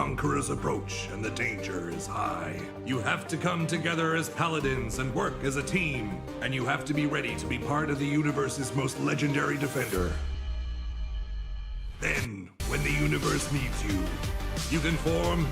conquerors approach and the danger is high. You have to come together as paladins and work as a team, and you have to be ready to be part of the universe's most legendary defender. Then, when the universe needs you, you can form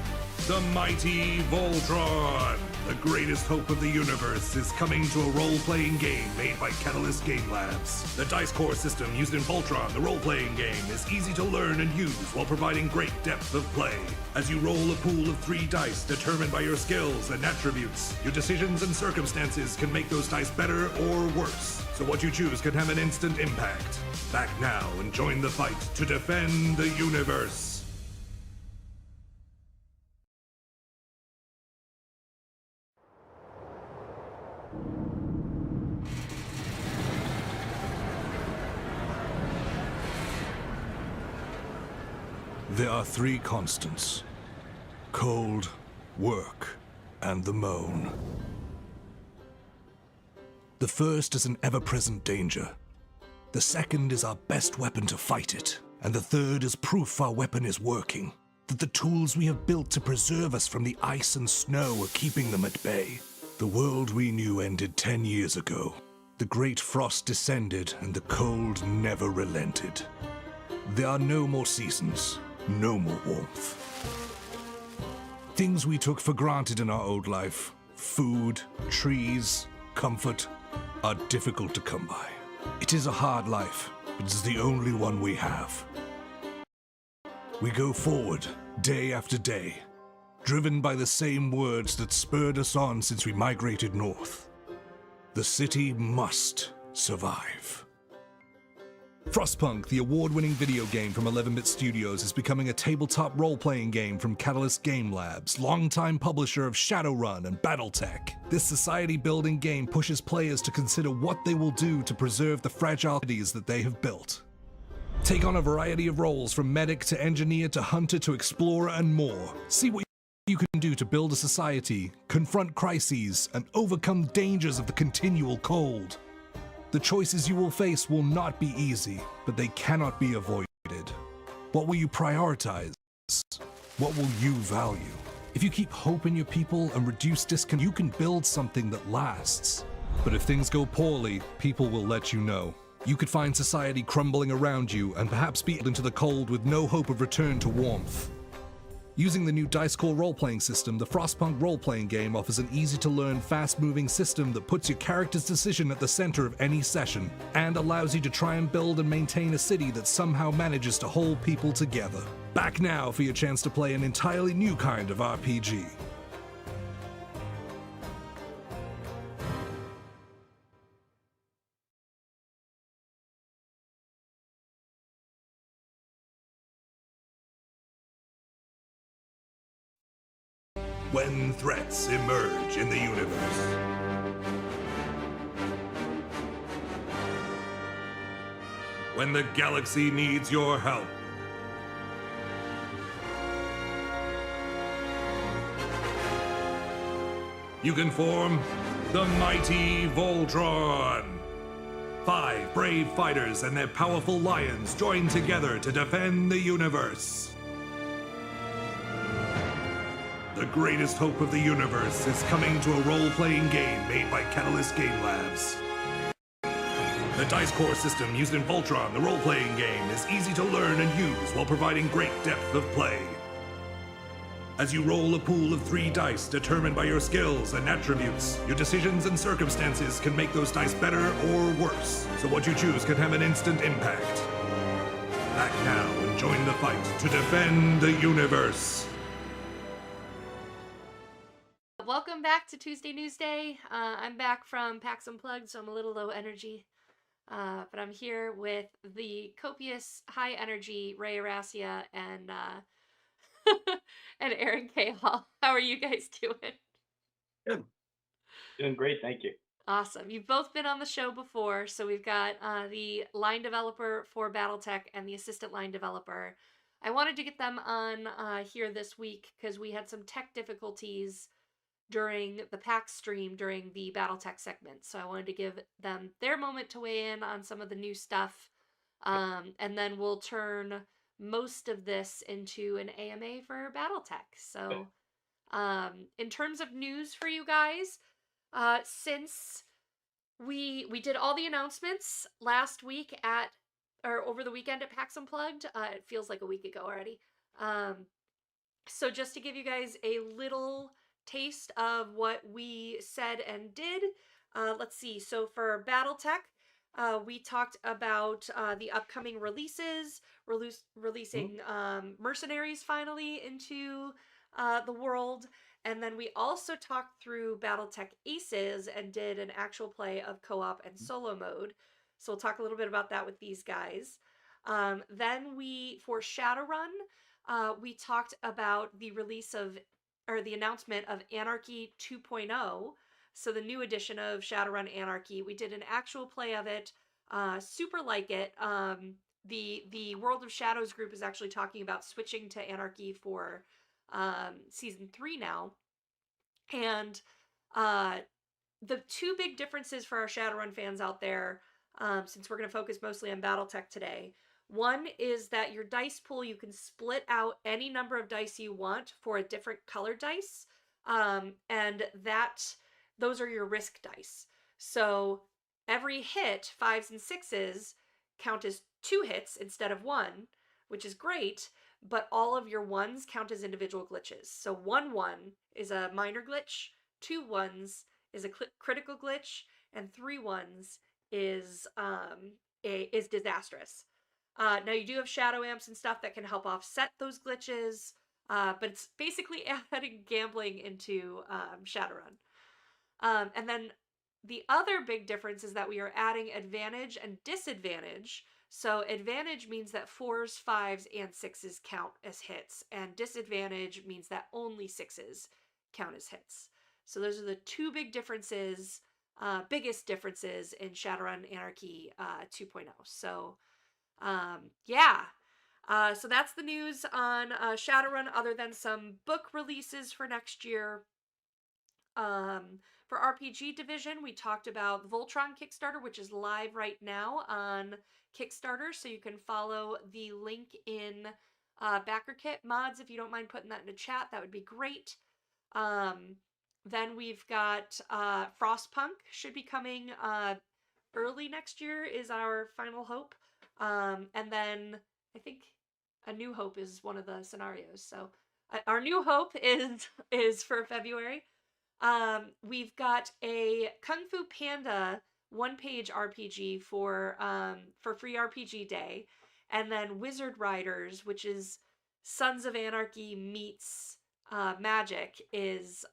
the mighty Voltron. The greatest hope of the universe is coming to a role-playing game made by Catalyst Game Labs. The dice core system used in Voltron, the role-playing game, is easy to learn and use while providing great depth of play. As you roll a pool of 3 dice determined by your skills and attributes, your decisions and circumstances can make those dice better or worse. So what you choose can have an instant impact. Back now and join the fight to defend the universe. There are 3 constants: cold, work, and the moan. The first is an ever-present danger. The second is our best weapon to fight it. And the third is proof our weapon is working. That the tools we have built to preserve us from the ice and snow are keeping them at bay. The world we knew ended 10 years ago. The great frost descended and the cold never relented. There are no more seasons. No more warmth. Things we took for granted in our old life, food, trees, comfort, are difficult to come by. It is a hard life, but it's the only one we have. We go forward, day after day, driven by the same words that spurred us on since we migrated north. The city must survive. Frostpunk, the award-winning video game from 11-Bit Studios, is becoming a tabletop role-playing game from Catalyst Game Labs, longtime publisher of Shadowrun and BattleTech. This society-building game pushes players to consider what they will do to preserve the fragile cities that they have built. Take on a variety of roles, from medic to engineer to hunter to explorer and more. See what you can do to build a society, confront crises, and overcome dangers of the continual cold. The choices you will face will not be easy, but they cannot be avoided. What will you prioritize? What will you value? If you keep hope in your people and reduce discontent, you can build something that lasts. But if things go poorly, people will let you know. You could find society crumbling around you and perhaps be into the cold with no hope of return to warmth. Using the new Dice Core role-playing system, the Frostpunk role-playing game offers an easy-to-learn, fast-moving system that puts your character's decision at the center of any session, and allows you to try and build and maintain a city that somehow manages to hold people together. Back now for your chance to play an entirely new kind of RPG. When threats emerge in the universe. When the galaxy needs your help. You can form the mighty Voltron. 5 brave fighters and their powerful lions join together to defend the universe. The greatest hope of the universe is coming to a role-playing game made by Catalyst Game Labs. The dice core system used in Voltron, the role-playing game, is easy to learn and use while providing great depth of play. As you roll a pool of 3 dice determined by your skills and attributes, your decisions and circumstances can make those dice better or worse. So what you choose can have an instant impact. Back now and join the fight to defend the universe. Welcome back to Tuesday Newsday. I'm back from PAX Unplugged, so I'm a little low energy. But I'm here with the copious, high energy Ray Arrastia and and Aaron Cahall. How are you guys doing? Good. Doing great, thank you. Awesome. You've both been on the show before, so we've got the line developer for BattleTech and the assistant line developer. I wanted to get them on here this week because we had some tech difficulties during the PAX stream during the BattleTech segment. So I wanted to give them their moment to weigh in on some of the new stuff. And then we'll turn most of this into an AMA for BattleTech. So, in terms of news for you guys, since we did all the announcements last week or over the weekend at PAX Unplugged, it feels like a week ago already. So just to give you guys a little taste of what we said and did, let's see. So for BattleTech, we talked about the upcoming releases, releasing Mercenaries finally into the world. And then we also talked through BattleTech Aces and did an actual play of co-op and solo mode. So we'll talk a little bit about that with these guys. Then for Shadowrun, we talked about the the announcement of Anarchy 2.0. So the new edition of Shadowrun Anarchy. We did an actual play of it. Super like it. The World of Shadows group is actually talking about switching to Anarchy for season 3 now. And the two big differences for our Shadowrun fans out there, since we're going to focus mostly on BattleTech today. One is that your dice pool, you can split out any number of dice you want for a different colored dice. And those are your risk dice. So every hit, 5s and 6s, count as 2 hits instead of 1, which is great, but all of your 1s count as individual glitches. So 1-1 is a minor glitch, 2 1s is a critical glitch, and 3 1s is disastrous. Now you do have shadow amps and stuff that can help offset those glitches, but it's basically adding gambling into Shadowrun. And then the other big difference is that we are adding advantage and disadvantage. So advantage means that 4s, 5s, and 6s count as hits, and disadvantage means that only 6s count as hits. So those are the two big differences, biggest differences in Shadowrun Anarchy 2.0. So yeah. So that's the news on Shadowrun, other than some book releases for next year. For RPG Division, we talked about the Voltron Kickstarter, which is live right now on Kickstarter, so you can follow the link in BackerKit mods. If you don't mind putting that in the chat, that would be great. Then we've got Frostpunk should be coming early next year is our final hope. And then I think A New Hope is one of the scenarios. So our New Hope is for February. We've got a Kung Fu Panda one-page RPG for Free RPG Day, and then Wizard Riders, which is Sons of Anarchy meets Magic, is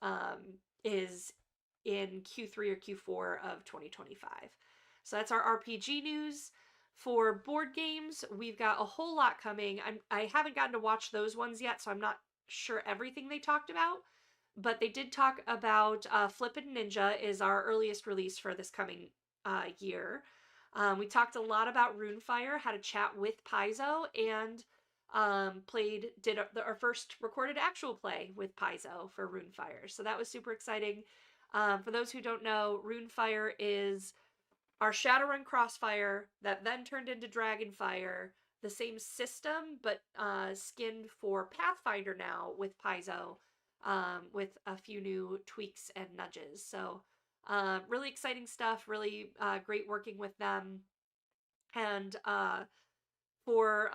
in Q3 or Q4 of 2025. So that's our RPG news. For board games, we've got a whole lot coming. I haven't gotten to watch those ones yet, so I'm not sure everything they talked about. But they did talk about Flippin' Ninja is our earliest release for this coming year. We talked a lot about Runefire, had a chat with Paizo, and did our first recorded actual play with Paizo for Runefire. So that was super exciting. For those who don't know, Runefire is our Shadowrun Crossfire that then turned into Dragonfire, the same system, but skinned for Pathfinder now with Paizo, with a few new tweaks and nudges. So really exciting stuff, really great working with them. And for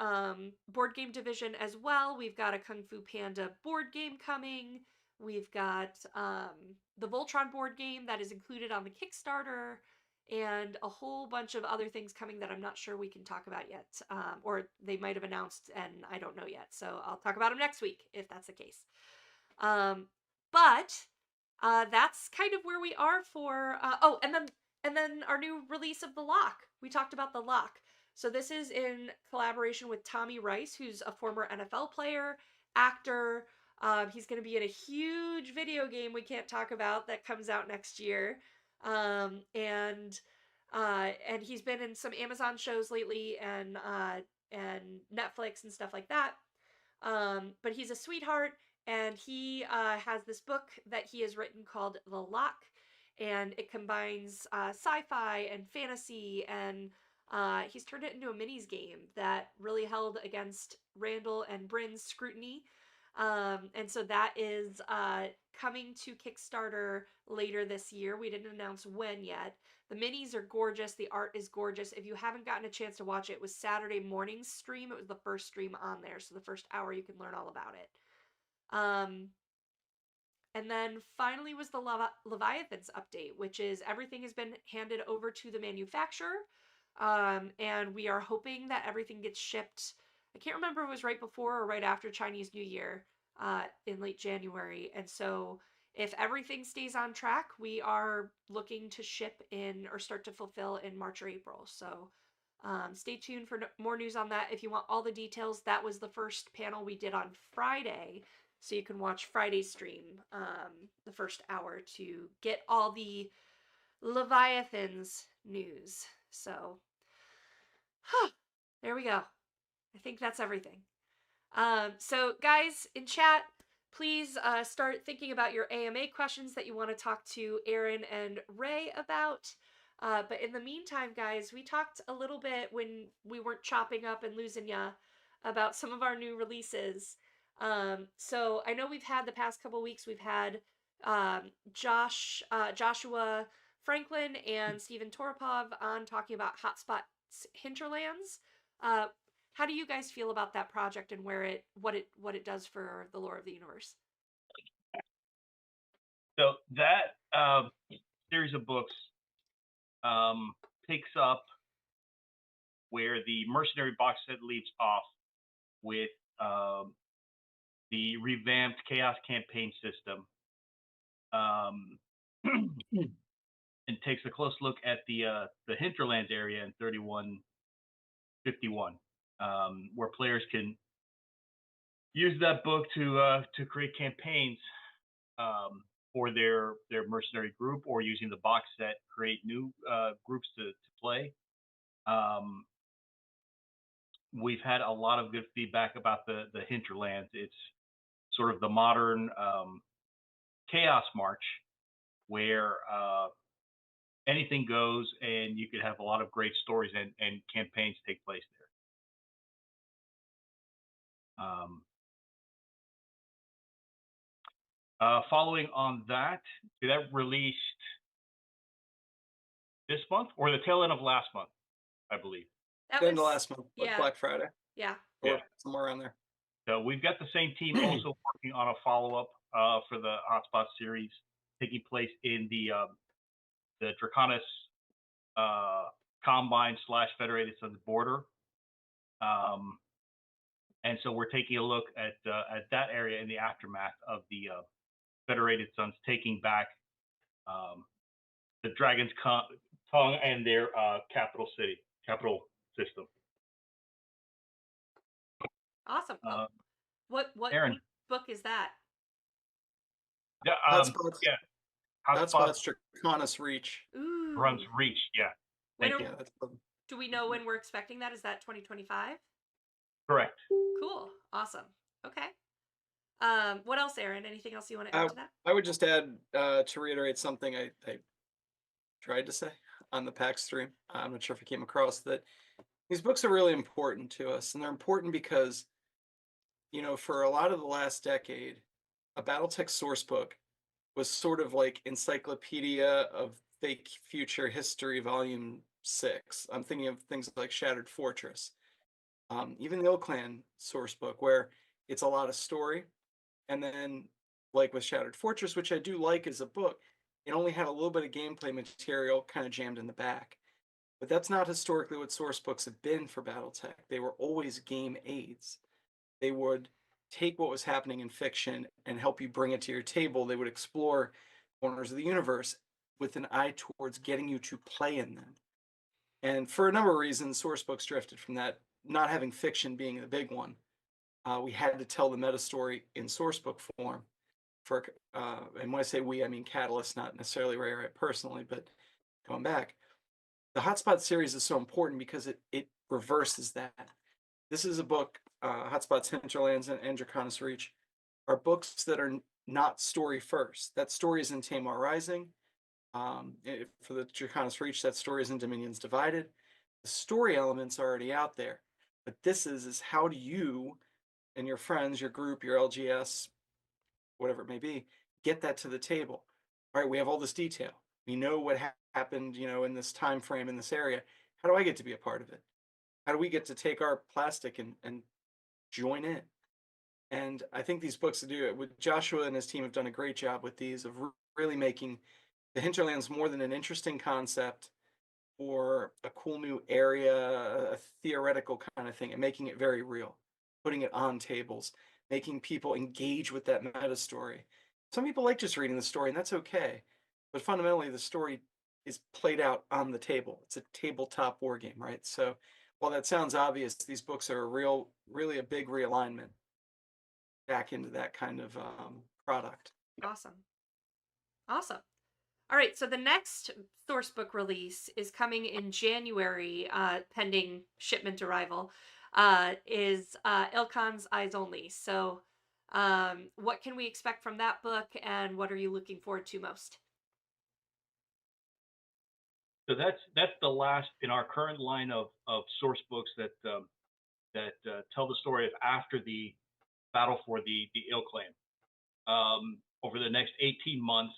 board game division as well, we've got a Kung Fu Panda board game coming. We've got the Voltron board game that is included on the Kickstarter, and a whole bunch of other things coming that I'm not sure we can talk about yet, or they might have announced and I don't know yet. So I'll talk about them next week if that's the case. But that's kind of where we are for. And then our new release of The Lock. We talked about The Lock. So this is in collaboration with Tommy Rice, who's a former NFL player, actor. He's going to be in a huge video game we can't talk about that comes out next year. And he's been in some Amazon shows lately and Netflix and stuff like that. But he's a sweetheart, and he has this book that he has written called The Lock, and it combines sci-fi and fantasy and He's turned it into a minis game that really held against Randall and Bryn's scrutiny. And so that is coming to Kickstarter later this year. We didn't announce when yet. The minis are gorgeous. The art is gorgeous. If you haven't gotten a chance to watch it, it was Saturday morning's stream. It was the first stream on there. So the first hour you can learn all about it. And then finally was the Leviathans update, which is everything has been handed over to the manufacturer. And we are hoping that everything gets shipped. I can't remember if it was right before or right after Chinese New Year in late January. And so if everything stays on track, we are looking to ship in or start to fulfill in March or April. So stay tuned for more news on that. If you want all the details, that was the first panel we did on Friday. So you can watch Friday's stream, the first hour, to get all the Leviathans news. So, there we go. I think that's everything. So guys in chat, please start thinking about your AMA questions that you want to talk to Aaron and Ray about. But in the meantime, guys, we talked a little bit when we weren't chopping up and losing ya about some of our new releases. So I know we've had the past couple weeks, we've had Joshua Franklin and Stephen Toropov on talking about Hotspot's Hinterlands. How do you guys feel about that project and what it does for the lore of the universe? So that series of books picks up where the mercenary box set leaves off with the revamped Chaos campaign system, and takes a close look at the Hinterlands area in 3151, where players can use that book to create campaigns for their mercenary group, or using the box set create new groups to play. We've had a lot of good feedback about the Hinterlands. It's sort of the modern Chaos March, where anything goes, and you could have a lot of great stories and campaigns take place there. Following on that released this month or the tail end of last month, I believe. That End of last month, like yeah. Black Friday, Yeah. or somewhere around there. So we've got the same team also working on a follow-up for the Hotspot series, taking place in the Draconis Combine / Federated Sons border. And so we're taking a look at that area in the aftermath of the Federated Sons taking back the Dragon's Tongue and their capital system. Awesome. What Aaron. book is that? Yeah, Hotspot's Hotspot's Draconis Reach. Ooh. runs Reach. Yeah. Do we know when we're expecting that? Is that 2025? Correct. Cool. Awesome. Okay. What else, Aaron? Anything else you want to add to that? I would just add to reiterate something I tried to say on the PAX stream. I'm not sure if it came across that these books are really important to us, and they're important because, for a lot of the last decade, a BattleTech source book was sort of like Encyclopedia of Fake Future History Volume 6. I'm thinking of things like Shattered Fortress. Even the Clan source book, where it's a lot of story, and then, like with Shattered Fortress, which I do like as a book, it only had a little bit of gameplay material kind of jammed in the back. But that's not historically what source books have been for BattleTech. They were always game aids. They would take what was happening in fiction and help you bring it to your table. They would explore corners of the universe with an eye towards getting you to play in them. And for a number of reasons, source books drifted from that, not having fiction being the big one. We had to tell the meta story in source book form. And when I say we, I mean Catalyst, not necessarily Ray Wright personally, but going back. The Hotspot series is so important because it reverses that. This is a book, Hotspot's Hinterlands and Draconis Reach, are books that are not story first. That story is in Tamar Rising. For the Draconis Reach, that story is in Dominions Divided. The story elements are already out there. But this is how do you and your friends, your group, your LGS, whatever it may be, get that to the table. All right, we have all this detail. We know what happened, in this time frame in this area. How do I get to be a part of it? How do we get to take our plastic and join in? And I think these books do it. With Joshua and his team have done a great job with these of really making the Hinterlands more than an interesting concept or a cool new area, a theoretical kind of thing, and making it very real, putting it on tables, making people engage with that meta story. Some people like just reading the story, and that's okay. But fundamentally, the story is played out on the table. It's a tabletop war game, right? So while that sounds obvious, these books are really a big realignment back into that kind of product. Awesome. Awesome. All right, so the next source book release is coming in January, pending shipment arrival, is Ilkon's Eyes Only. So what can we expect from that book, and what are you looking forward to most? So that's the last in our current line of source books that tell the story of after the battle for the ill claim. Over the next 18 months,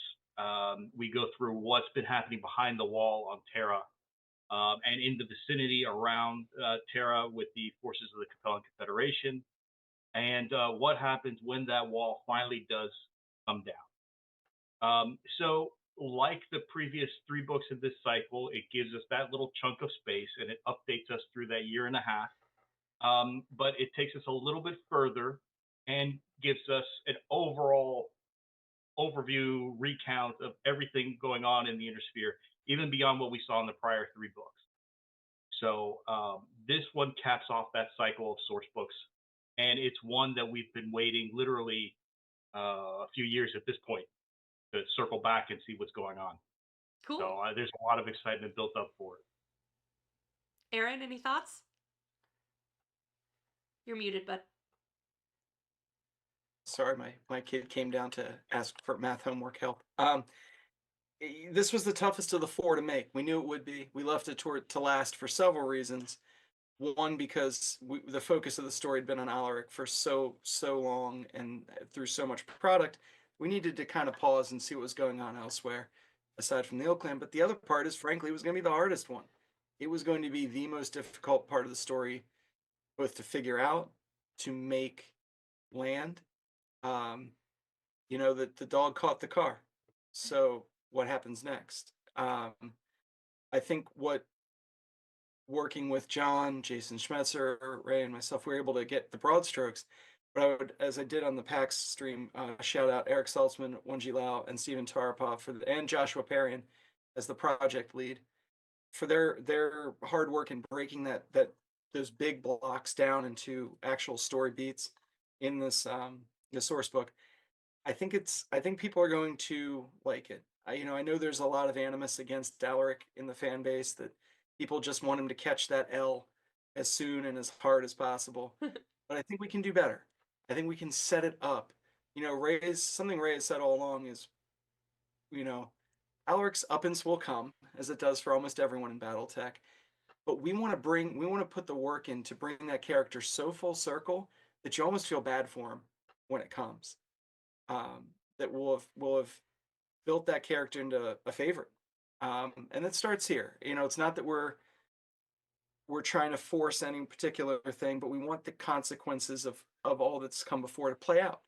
we go through what's been happening behind the wall on Terra and in the vicinity around Terra with the forces of the Capellan Confederation, and what happens when that wall finally does come down. So, like the previous 3 books in this cycle, it gives us that little chunk of space and it updates us through that year and a half. But it takes us a little bit further and gives us an overall overview recount of everything going on in the Intersphere, even beyond what we saw in the prior 3 books. So this one caps off that cycle of source books, and it's one that we've been waiting literally a few years at this point to circle back and see what's going on. Cool. So there's a lot of excitement built up for it. Aaron, any thoughts? You're muted, bud. Sorry, my kid came down to ask for math homework help. This was the toughest of the 4 to make. We knew it would be. We left it to last for several reasons. One, because the focus of the story had been on Alaric for so long and through so much product, we needed to kind of pause and see what was going on elsewhere, aside from the Ill Clan. But the other part is, frankly, it was going to be the hardest one. It was going to be the most difficult part of the story, both to figure out, to make land. That the dog caught the car. So what happens next? I think working with John, Jason Schmetzer, Ray, and myself, we were able to get the broad strokes. But I would, as I did on the PAX stream, shout out Eric Saltzman, Wenji Lau, and Stephen Tarapov and Joshua Perrion as the project lead for their hard work in breaking those big blocks down into actual story beats in this the source book. I think people are going to like it. I know there's a lot of animus against Alaric in the fan base, that people just want him to catch that L as soon and as hard as possible. But I think we can do better. I think we can set it up. Ray has said all along is, Alaric's uppance will come, as it does for almost everyone in BattleTech. But we want to put the work in to bring that character so full circle that you almost feel bad for him when it comes. That will have built that character into a favorite. And it starts here. It's not that we're trying to force any particular thing, but we want the consequences of all that's come before to play out,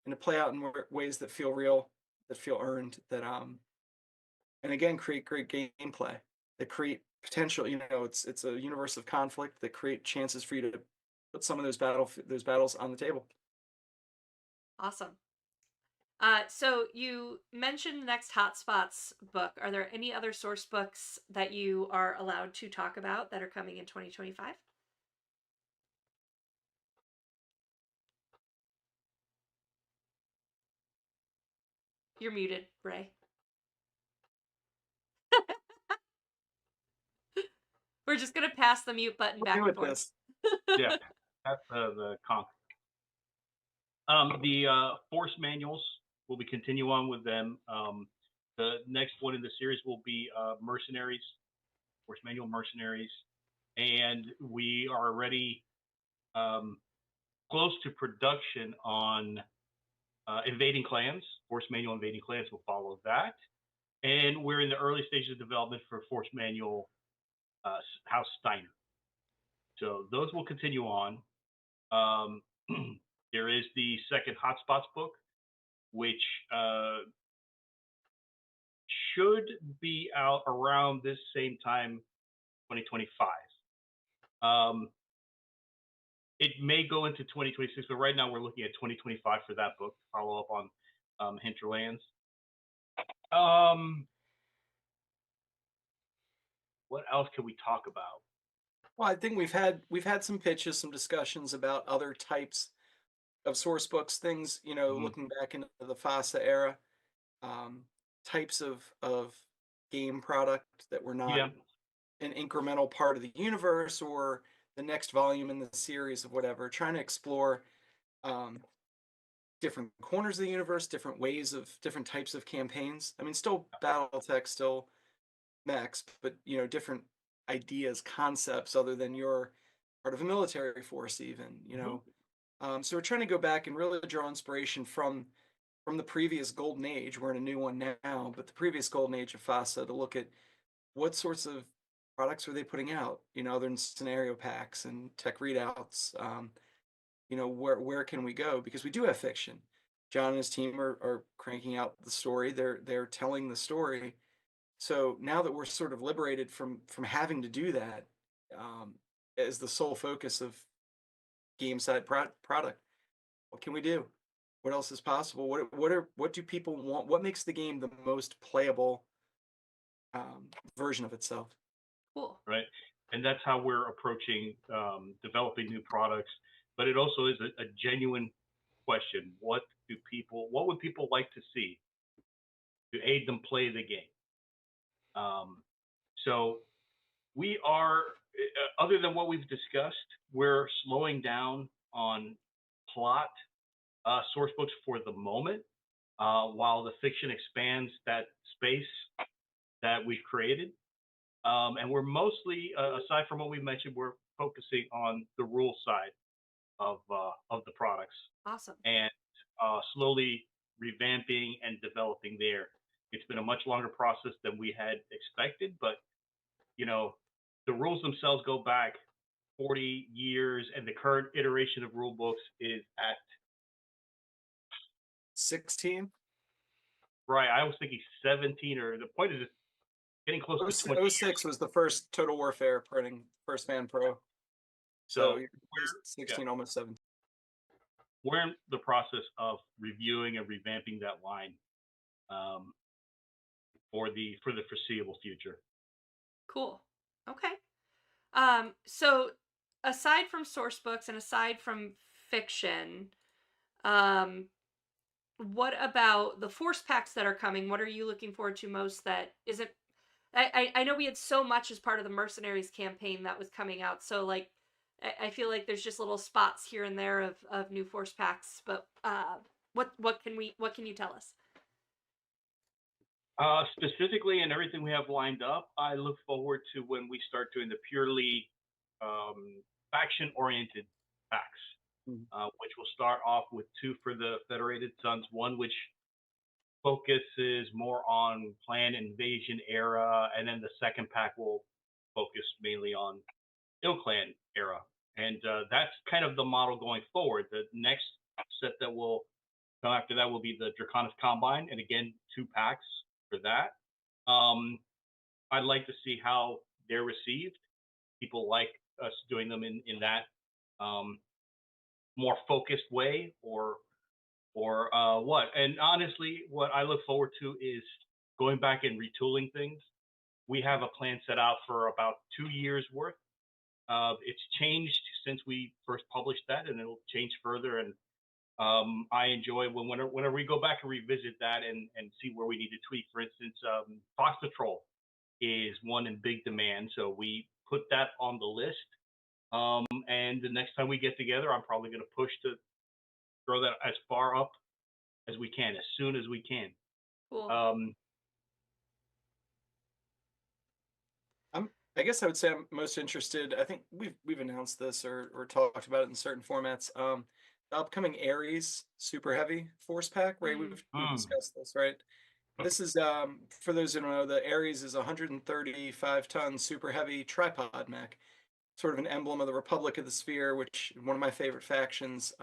and to play out in ways that feel real, that feel earned, that and again create great gameplay, that create potential. It's a universe of conflict that create chances for you to put some of those battles on the table. Awesome. So you mentioned the next Hotspots book. Are there any other source books that you are allowed to talk about that are coming in 2025? You're muted, Ray. We're just gonna pass the mute button back and forth. Yeah, that's the conk. The force manuals, will be continue on with them. The next one in the series will be Mercenaries, Force Manual Mercenaries, and we are already close to production on Invading Clans. Force Manual Invading Clans will follow that. And we're in the early stages of development for Force Manual House Steiner. So those will continue on. There is the second Hotspots book, which should be out around this same time, 2025. It may go into 2026, but right now we're looking at 2025 for that book to follow up on Hinterlands. What else can we talk about? Well, I think we've had some pitches, some discussions about other types of source books, things, looking back into the FASA era, types of game product that were not Yeah. an incremental part of the universe or the next volume in the series of whatever, trying to explore different corners of the universe, different ways of different types of campaigns. I mean, still BattleTech, still Mechs, but different ideas, concepts other than you're part of a military force, even. So we're trying to go back and really draw inspiration from the previous golden age. We're in a new one now, but the previous golden age of FASA, to look at what sorts of products are they putting out, other than scenario packs and tech readouts. Where can we go? Because we do have fiction. John and his team are cranking out the story. They're telling the story. So now that we're sort of liberated from having to do that, as the sole focus of game side product, what can we do? What else is possible? What do people want? What makes the game the most playable version of itself? Cool. Right. And that's how we're approaching developing new products. But it also is a genuine question. What would people like to see to aid them play the game? So we are, other than what we've discussed, we're slowing down on plot source books for the moment, while the fiction expands that space that we've created. And we're mostly, aside from what we mentioned, we're focusing on the rule side of the products. Awesome. And slowly revamping and developing there. It's been a much longer process than we had expected, but the rules themselves go back 40 years, and the current iteration of rule books is at 16. Right. I was thinking 17, or the point is it's getting close to 20 06 years. was the first Total Warfare printing, first Fan Pro. So you're 16, almost 17. We're in the process of reviewing and revamping that line for the foreseeable future. Cool. Okay. So aside from source books and aside from fiction, what about the force packs that are coming? What are you looking forward to most that isn't? I know we had so much as part of the Mercenaries campaign that was coming out, so like I feel like there's just little spots here and there of new force packs, but what can you tell us? Specifically, and everything we have lined up, I look forward to when we start doing the purely faction-oriented packs, which will start off with 2 for the Federated Sons, one which focuses more on clan invasion era, and then the second pack will focus mainly on Ill Clan era. And that's kind of the model going forward. The next set that will come after that will be the Draconis Combine, and again, 2 packs for that. I'd like to see how they're received. People like us doing them in that more focused way, or what. And honestly, what I look forward to is going back and retooling things. We have a plan set out for about 2 years worth. It's changed since we first published that, and it'll change further. And I enjoy whenever we go back and revisit that and see where we need to tweak. For instance, Fox Patrol is one in big demand, so we put that on the list. And the next time we get together, I'm probably going to push to throw that as far up as we can, as soon as we can. Cool. I guess I would say I'm most interested. I think we've announced this or talked about it in certain formats. The upcoming Ares Super Heavy Force Pack, right? Mm. We've discussed this, right? This is for those who don't know, the Ares is a 135-ton super heavy tripod mech, sort of an emblem of the Republic of the Sphere, which one of my favorite factions.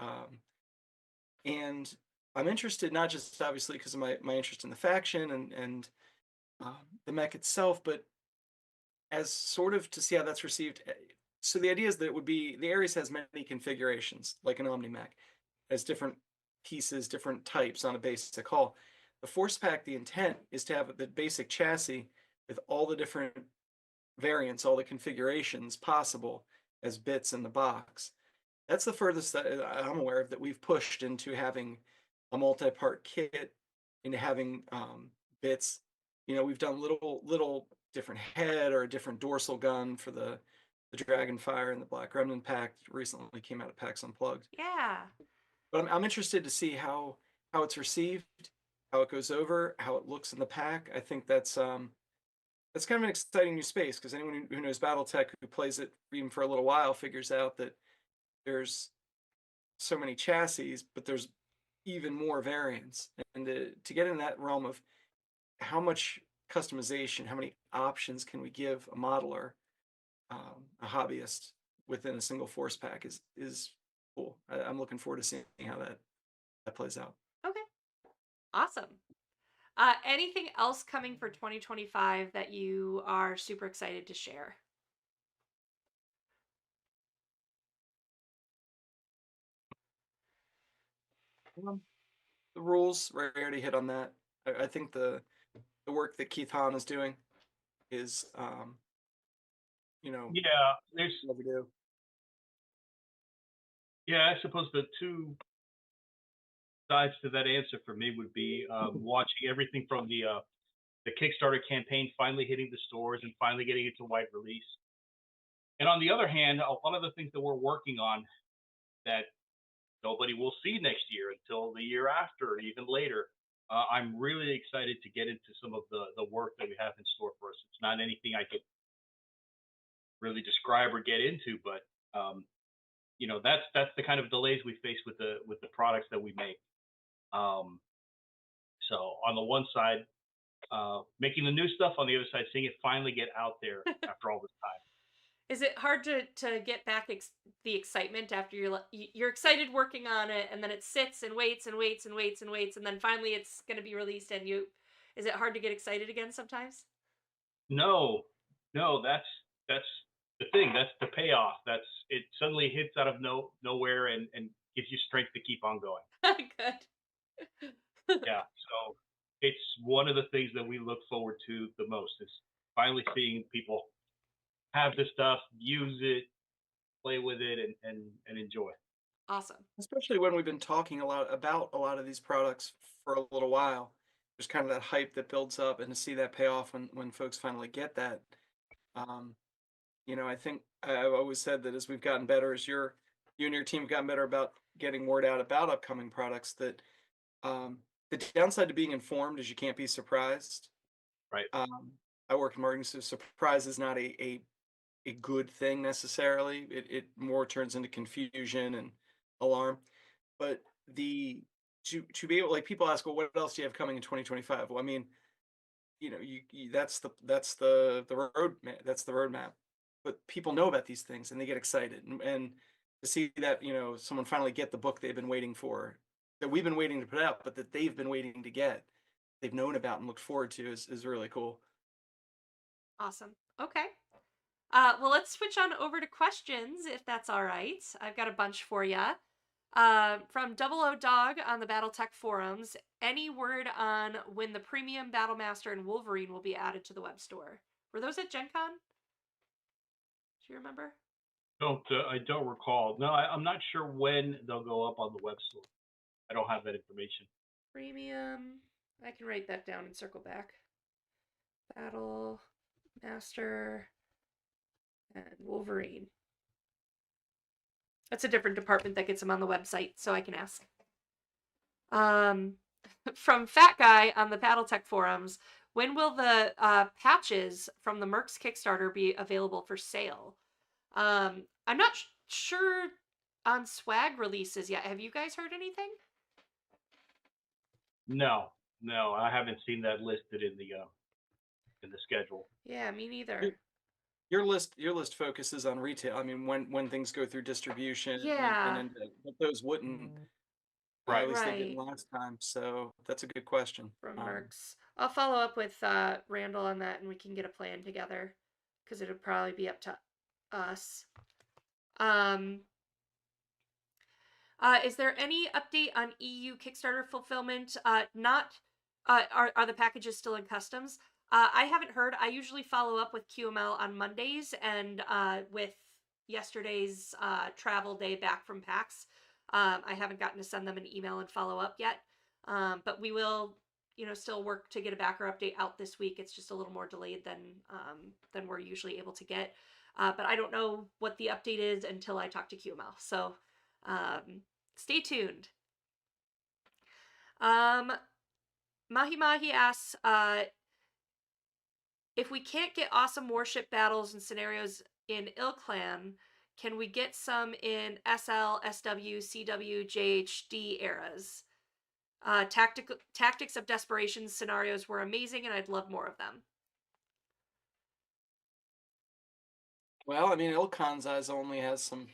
And I'm interested not just obviously because of my interest in the faction and the mech itself, but as sort of to see how that's received. So the idea is that it would be the Ares has many configurations, like an OmniMech, has different pieces, different types on a basic hull. The Force Pack, the intent is to have the basic chassis with all the different variants, all the configurations possible as bits in the box. That's the furthest that I'm aware of that we've pushed into having a multi-part kit, into having bits. You know, we've done little different head or a different dorsal gun for the Dragonfire and the Black Remnant pack recently came out of PAX Unplugged. Yeah. But I'm interested to see how it's received, how it goes over, how it looks in the pack. I think that's kind of an exciting new space because anyone who knows BattleTech who plays it even for a little while figures out that there's so many chassis, but there's even more variants. And to get in that realm of how much customization, how many options can we give a modeler, a hobbyist within a single force pack is cool. I'm looking forward to seeing how that plays out. Okay. Awesome. Anything else coming for 2025 that you are super excited to share? Um, the rules, right, I already hit on that. I think the work that Keith Hahn is doing is, you know, Yeah, there's what we do. yeah. I suppose the two sides to that answer for me would be watching everything from the Kickstarter campaign finally hitting the stores and finally getting it to wide release. And on the other hand, a lot of the things that we're working on that nobody will see next year until the year after or even later. I'm really excited to get into some of the work that we have in store for us. It's not anything I could really describe or get into, but that's the kind of delays we face with the products that we make. Um, so on the one side, making the new stuff, on the other side, seeing it finally get out there after all this time. Is it hard to get back the excitement after you're excited working on it and then it sits and waits and waits and waits and waits and then finally it's going to be released and is it hard to get excited again sometimes? No, no, that's the thing. That's the payoff. That's it. Suddenly hits out of nowhere and gives you strength to keep on going. Good. Yeah. So it's one of the things that we look forward to the most is finally seeing people have this stuff, use it, play with it, and enjoy. Awesome. Especially when we've been talking a lot about a lot of these products for a little while. There's kind of that hype that builds up, and to see that pay off when folks finally get that. Um, I think I've always said that as we've gotten better, as you and your team have gotten better about getting word out about upcoming products, that the downside to being informed is you can't be surprised. Right. I work in marketing, so surprise is not a good thing necessarily. It more turns into confusion and alarm. But the to be able, like, people ask, well, what else do you have coming in 2025? Well, I mean, that's the roadmap. But people know about these things and they get excited, and to see that someone finally get the book they've been waiting for, that we've been waiting to put out, but that they've been waiting to get, they've known about and looked forward to is really cool. Awesome. Okay. Well, let's switch on over to questions if that's all right. I've got a bunch for you. From Double O Dog on the BattleTech forums, any word on when the premium Battlemaster and Wolverine will be added to the web store? Were those at Gen Con? Do you remember? I don't recall. No, I'm not sure when they'll go up on the web store. I don't have that information. Premium. I can write that down and circle back. Battlemaster and Wolverine. That's a different department that gets them on the website, so I can ask. From Fat Guy on the BattleTech forums, When will the patches from the Mercs Kickstarter be available for sale? I'm not sure on swag releases yet. Have you guys heard anything? No, no, I haven't seen that listed in the schedule. Yeah, me Your, neither. your list focuses on retail. I mean, when things go through distribution and Yeah, then but those wouldn't. At Right. least they didn't right. last time. So that's a good question. From Mercs. I'll follow up with Randall on that and we can get a plan together because it'll probably be up to us. Um, is there any update on EU Kickstarter fulfillment? Not. Are the packages still in customs? I haven't heard. I usually follow up with QML on Mondays and with yesterday's travel day back from PAX. I haven't gotten to send them an email and follow up yet. But we will, still work to get a backer update out this week. It's just a little more delayed than we're usually able to get. But I don't know what the update is until I talk to QML. So stay tuned. Mahi Mahi asks, if we can't get awesome warship battles and scenarios in Ilclan, can we get some in SL, SW, CW, JHD eras? Tactics of Desperation scenarios were amazing, and I'd love more of them. Well, I mean, Ilkhan's Eyes only has some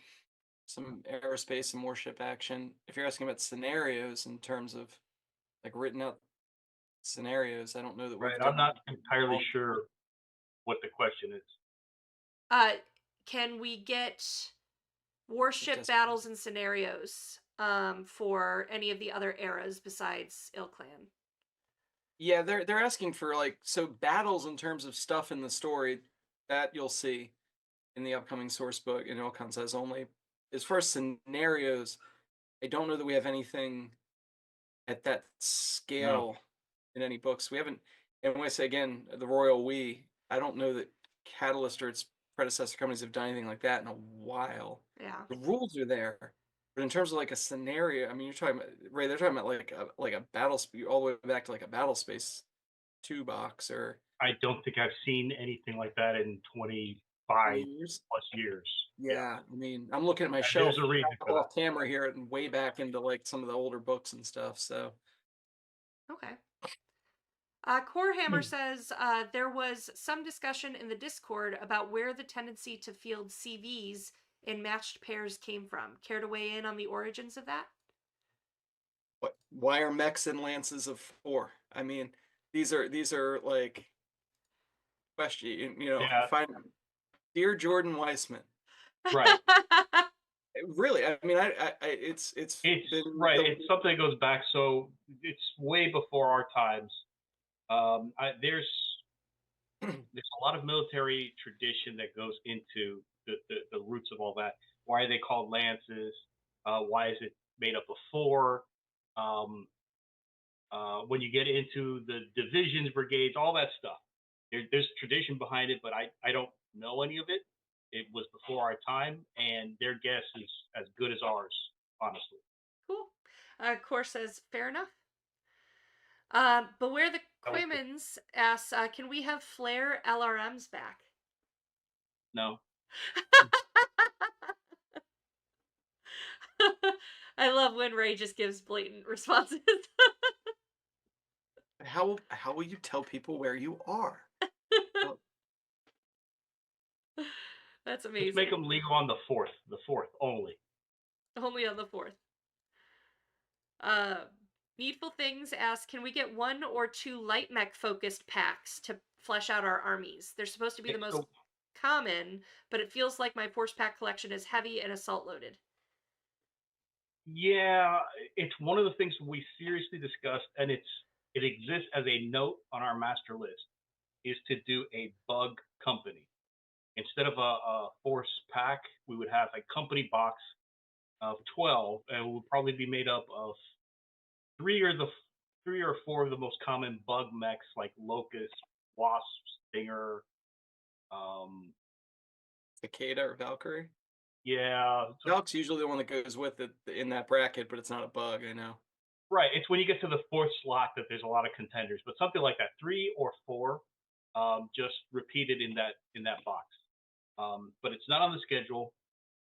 aerospace and warship action. If you're asking about scenarios in terms of like written out scenarios, I don't know that we've Right. I'm done not entirely all- sure what the question is. Can we get warship Just- battles and scenarios for any of the other eras besides Ilclan? Yeah, they're asking for like so battles in terms of stuff in the story that you'll see in the upcoming source book in Ilkhan Says only. As far as scenarios, I don't know that we have anything at that No. scale in any books. We haven't, and when I say again, the Royal We, I don't know that Catalyst or its predecessor companies have done anything like that in a while. Yeah. The rules are there, but in terms of like a scenario, I mean, you're talking about Ray. They're talking about like a battle all the way back to like a battle space 2 box or I don't think I've seen anything like that in 20 25 years. plus years. Yeah, I mean, I'm looking at my And shelf there's a reason for that. off camera here and way back into like some of the older books and stuff. So Okay. Core Hammer says there was some discussion in the Discord about where the tendency to field CVs in matched pairs came from. Care to weigh in on the origins of that? why are mechs and lances of 4? I mean, these are like question. Yeah. Find dear Jordan Weissman. Right. Really, I mean, it's It's been right. It's something that goes back. So it's way before our times. There's a lot of military tradition that goes into the roots of all that. Why are they called lances? Why is it made up of 4? When you get into the divisions, brigades, all that stuff, there's tradition behind it, but I don't know any of it. It was before our time, and their guess is as good as ours, honestly. Cool. Core says, fair enough. Beware the Quimans asks, can we have Flare LRMs back? No. I love when Ray just gives blatant responses. how will you tell people where you are? That's amazing. Just make them legal on the 4th only. Only on the 4th. Needful Things asks, can we get 1 or 2 light mech focused packs to flesh out our armies? They're supposed to be the most common, but it feels like my Forcepack collection is heavy and assault loaded. Yeah, it's one of the things we seriously discussed, and it exists as a note on our master list, is to do a bug company. Instead of a force pack, we would have a company box of 12, and it would probably be made up of 3 or 4 of the most common bug mechs like Locust, Wasp, Stinger, Cicada or Valkyrie? yeah. Valk's usually the one that goes with it in that bracket, but it's not a bug, I know. Right. It's when you get to the fourth slot that there's a lot of contenders, but something like that, 3 or 4, just repeated in that box. But it's not on the schedule.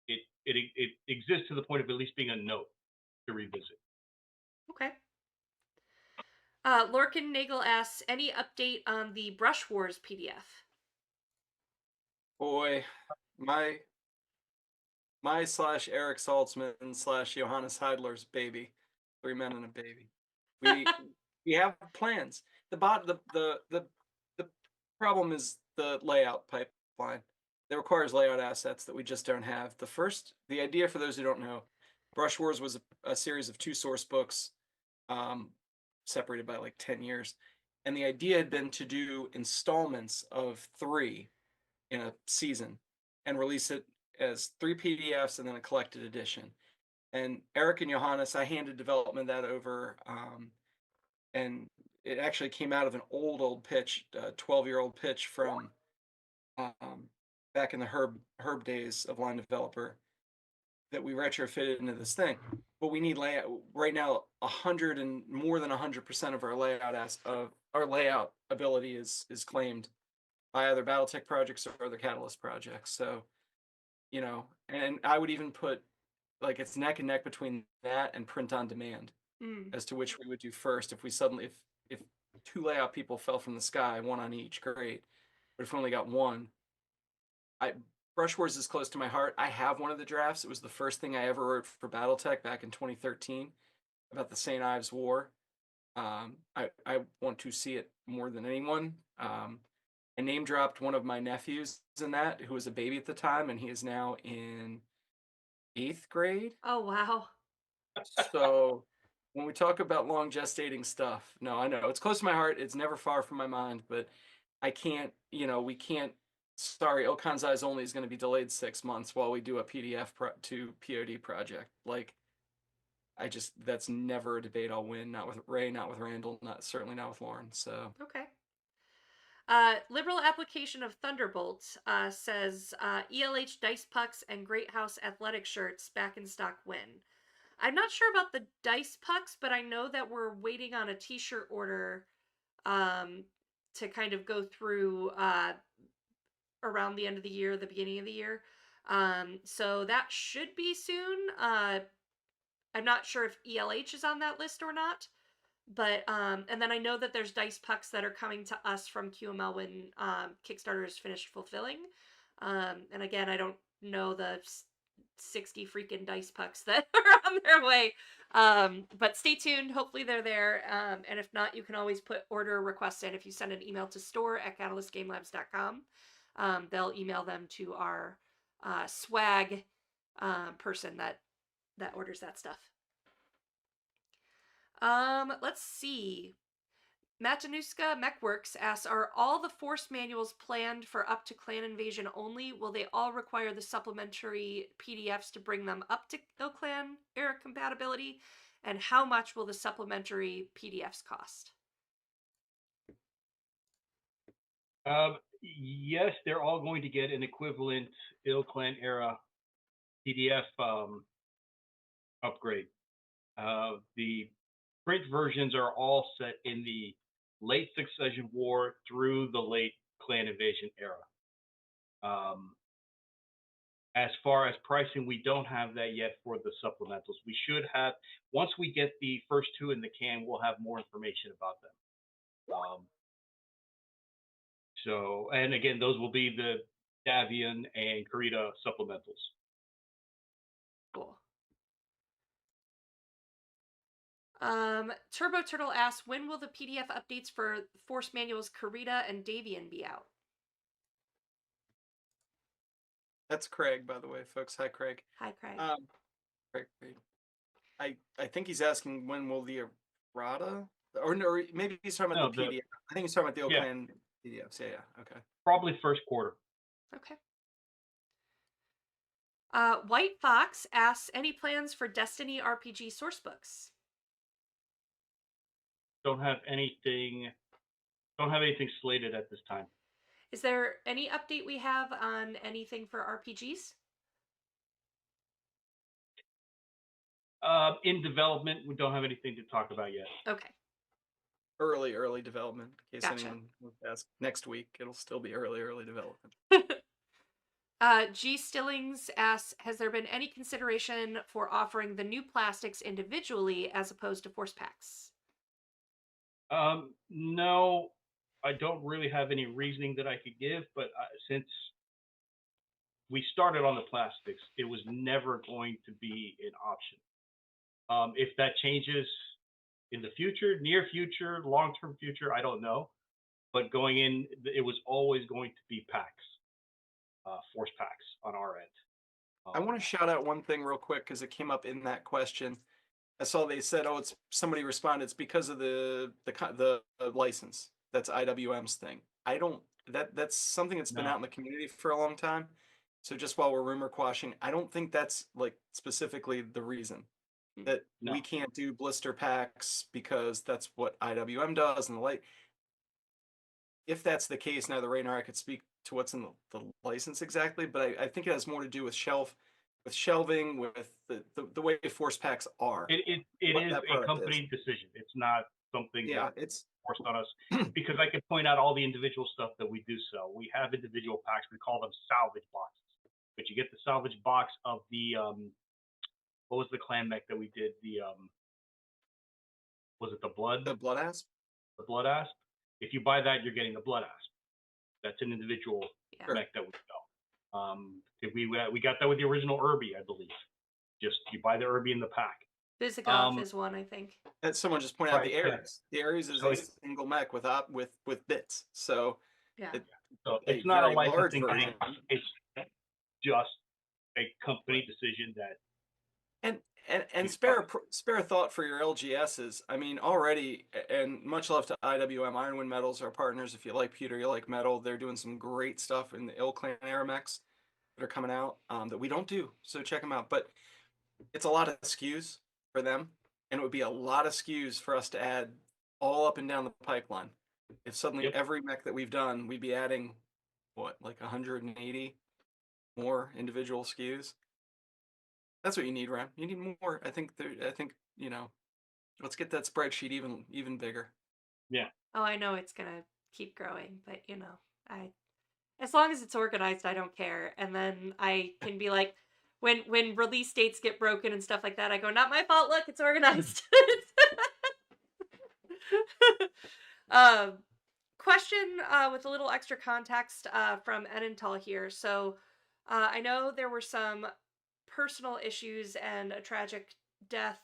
It exists to the point of at least being a note to revisit. Okay. Lorcan Nagel asks, any update on the Brush Wars PDF? Boy, my slash Eric Saltzman slash Johannes Heidler's baby, 3 men and a baby. We have plans. The problem is the layout pipeline. That requires layout assets that we just don't have. The idea, for those who don't know, Brush Wars was a series of 2 source books, separated by like 10 years, and the idea had been to do installments of 3 in a season and release it as 3 PDFs and then a collected edition. And Eric and Johannes, I handed development of that over, and it actually came out of an old pitch, 12-year-old pitch from back in the Herb days of Line Developer that we retrofitted into this thing. But we need layout right now. 100 and more than 100% of our layout ability is claimed by either BattleTech projects or other Catalyst projects. So, and I would even put, like, it's neck and neck between that and print on demand as to which we would do first. If we suddenly, if 2 layout people fell from the sky, 1 on each, great. But if we only got 1, Brush Wars is close to my heart. I have one of the drafts. It was the first thing I ever wrote for BattleTech back in 2013 about the St. Ives War. I want to see it more than anyone. I name dropped one of my nephews in that, who was a baby at the time, and he is now in 8th grade. Oh, wow. So when we talk about long gestating stuff, no, I know it's close to my heart. It's never far from my mind, but I can't, we can't. Sorry, Ilkhan's Eyes Only is going to be delayed 6 months while we do a PDF to POD project. Like, that's never a debate I'll win. Not with Ray, not with Randall, certainly not with Lauren. So Okay. Liberal application of Thunderbolt says ELH dice pucks and Great House athletic shirts back in stock when. I'm not sure about the dice pucks, but I know that we're waiting on a t-shirt order to kind of go through around the end of the year, the beginning of the year. So that should be soon. I'm not sure if ELH is on that list or not. But and then I know that there's dice pucks that are coming to us from QML when Kickstarter is finished fulfilling. And again, I don't know the 60 freaking dice pucks that are on their way. But stay tuned. Hopefully they're there. And if not, you can always put order requests in if you send an email to store@catalystgamelabs.com. They'll email them to our swag person that orders that stuff. Let's see. Matanuska Mechworks asks, are all the Force manuals planned for up to Clan Invasion only? Will they all require the supplementary PDFs to bring them up to Clan era compatibility? And how much will the supplementary PDFs cost? Yes, they're all going to get an equivalent Clan era PDF upgrade. The print versions are all set in the late Succession War through the late Clan Invasion era. As far as pricing, we don't have that yet for the supplementals. We should have, once we get the first 2 in the can, we'll have more information about them. So, and again, those will be the Davian and Karita supplementals. Cool. Turbo Turtle asks, when will the PDF updates for Force Manuals Karita and Davian be out? that's Craig, by the way, folks. Hi, Craig. Hi, Craig. Craig. I think he's asking when will the errata, or no, maybe he's talking about the PDF. I think he's talking about the Oakland PDFs. Yeah, okay. Probably first quarter. Okay. White Fox asks, any plans for Destiny RPG sourcebooks? Don't have anything slated at this time. Is there any update we have on anything for RPGs? In development, we don't have anything to talk about yet. Okay. Early development. In case Gotcha. anyone wants to ask, next week it'll still be early development. G. Stillings asks, has there been any consideration for offering the new plastics individually as opposed to force packs? No, I don't really have any reasoning that I could give, but since we started on the plastics, it was never going to be an option. If that changes in the future, near future, long-term future, I don't know. But going in, it was always going to be packs, force packs on our end. I want to shout out one thing real quick because it came up in that question. I saw they said, "Oh, it's somebody responded. It's because of the license. That's IWM's thing." I don't. That's something that's been No. out in the community for a long time. So just while we're rumor quashing, I don't think that's like specifically the reason that No. we can't do blister packs because that's what IWM does and the light. If that's the case, neither Ray nor I could speak to what's in the license exactly, but I think it has more to do with shelving, with the way force packs are. It what is that a product company decision. It's not something Yeah, that's forced on us. Because I could point out all the individual stuff that we do sell. We have individual packs. We call them salvage boxes. But you get the salvage box of the what was the clan mech that we did? The was it the blood? the blood asp. The blood asp. If you buy that, you're getting the blood asp. That's an individual Yeah. mech that we sell. We got that with the original Irby, I believe. Just you buy the Irby in the pack. Visigoth is one, I think. And someone just pointed out the Right, yeah. Ares. The Ares is So a single mech with bits. So Yeah. So a it's not a very large licensing version. thing. It's just a company decision that And You spare a thought for your LGSs. I mean, already, and much love to IWM. Ironwind Metals, our partners. If you like pewter, you like metal. They're doing some great stuff in the Ill Clan Aramex that are coming out that we don't do. So check them out. But it's a lot of SKUs for them, and it would be a lot of SKUs for us to add all up and down the pipeline. If suddenly Yep. every mech that we've done, we'd be adding what, like 180 more individual SKUs. That's what you need, Ram. You need more. I think let's get that spreadsheet even bigger. Oh, I know it's gonna keep growing, but as long as it's organized, I don't care. And then I can be like, when release dates get broken and stuff like that, I go, not my fault. Look, it's organized. Question with a little extra context from Enental here. So I know there were some personal issues and a tragic death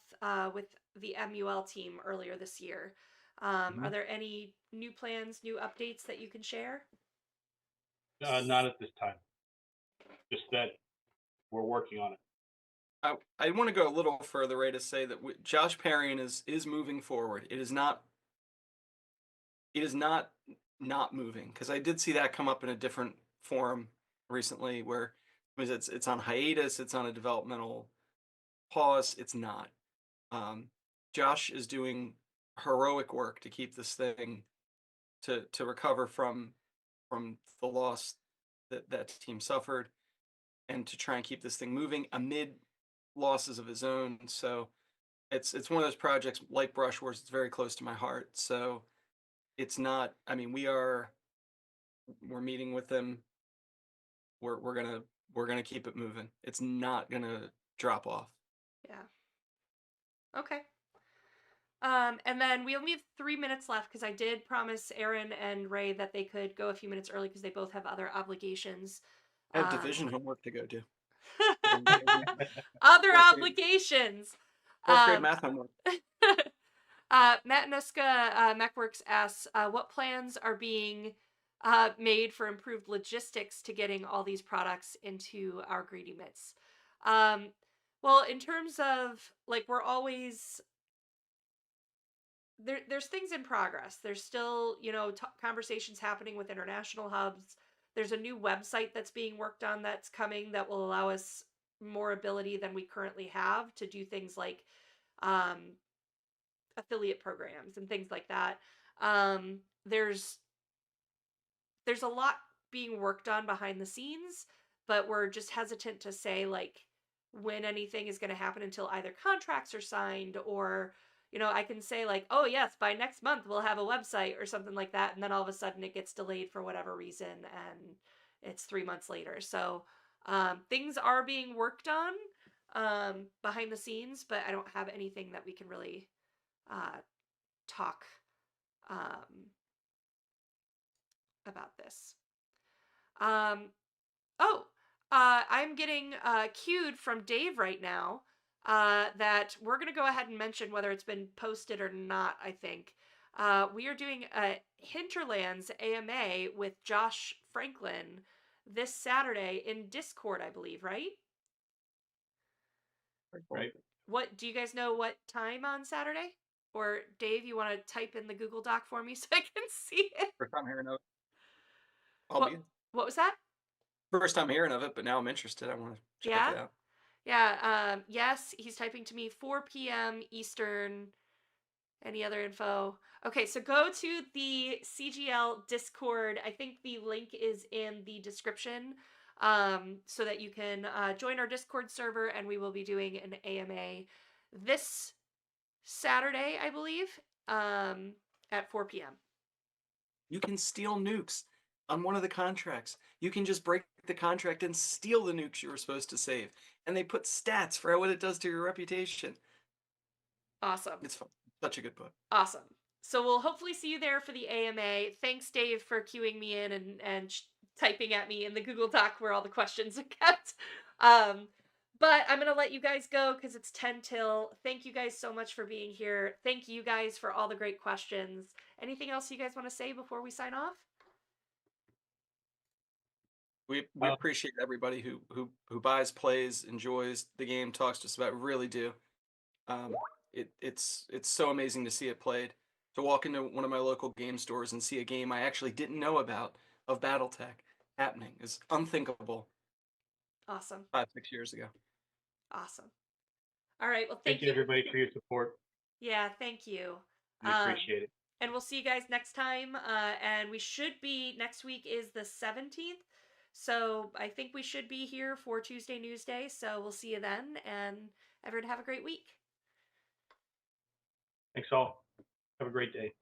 with the MUL team earlier this year. Are there any new plans, new updates that you can share? not at this time. Just that we're working on it. I want to go a little further, Ray, to say that Josh Perrion is moving forward. It is not moving, because I did see that come up in a different forum recently where it's on hiatus, it's on a developmental pause. It's not. Josh is doing heroic work to keep this thing to recover from the loss that team suffered, and to try and keep this thing moving amid losses of his own. So it's one of those projects like Brush where it's very close to my heart. So it's not. I mean, we're meeting with them. We're gonna keep it moving. It's not gonna drop off. Yeah. Okay. And then we only have 3 minutes left because I did promise Aaron and Ray that they could go a few minutes early because they both have other obligations. I have division homework to go do. Other Fourth grade- obligations. Fourth grade math homework. Matt Nuska, MechWorks asks, what plans are being made for improved logistics to getting all these products into our greedy mitts? Well, in terms of, like, we're always... There's things in progress. There's still, conversations happening with international hubs. There's a new website that's being worked on that's coming that will allow us more ability than we currently have to do things like affiliate programs and things like that. There's a lot being worked on behind the scenes, but we're just hesitant to say, like, when anything is going to happen until either contracts are signed or, I can say like, oh yes, by next month we'll have a website or something like that. And then all of a sudden it gets delayed for whatever reason and it's 3 months later. So things are being worked on behind the scenes, but I don't have anything that we can really talk about this. I'm getting cued from Dave right now that we're going to go ahead and mention whether it's been posted or not, I think. We are doing a Hinterlands AMA with Josh Franklin this Saturday in Discord, I believe, right? Right. What do you guys know what time on Saturday? Or Dave, you want to type in the Google Doc for me so I can see it? First time hearing of it. What was that? First time hearing of it, but now I'm interested. I want to check Yeah? it out. Yeah, yes, he's typing to me 4 p.m. Eastern. Any other info? Okay, so go to the CGL Discord. I think the link is in the description so that you can join our Discord server, and we will be doing an AMA this Saturday, I believe, at 4 p.m. You can steal nukes on one of the contracts. You can just break the contract and steal the nukes you were supposed to save. And they put stats for what it does to your reputation. Awesome. It's fun. Such a good book. Awesome. So we'll hopefully see you there for the AMA. Thanks, Dave, for queuing me in and typing at me in the Google Doc where all the questions are kept. But I'm going to let you guys go because it's 10 till. Thank you guys so much for being here. Thank you guys for all the great questions. Anything else you guys want to say before we sign off? We appreciate everybody who buys, plays, enjoys the game, talks to us about it. We really do. It's so amazing to see it played. To walk into one of my local game stores and see a game I actually didn't know about of BattleTech happening is unthinkable. Awesome. 5-6 years ago. Awesome. All right. Well, Thank you, everybody, for your support. Yeah, thank you. We appreciate it. And we'll see you guys next time. And we should be, next week is the 17th. So I think we should be here for Tuesday Newsday. So we'll see you then. And everyone have a great week. Thanks all. Have a great day.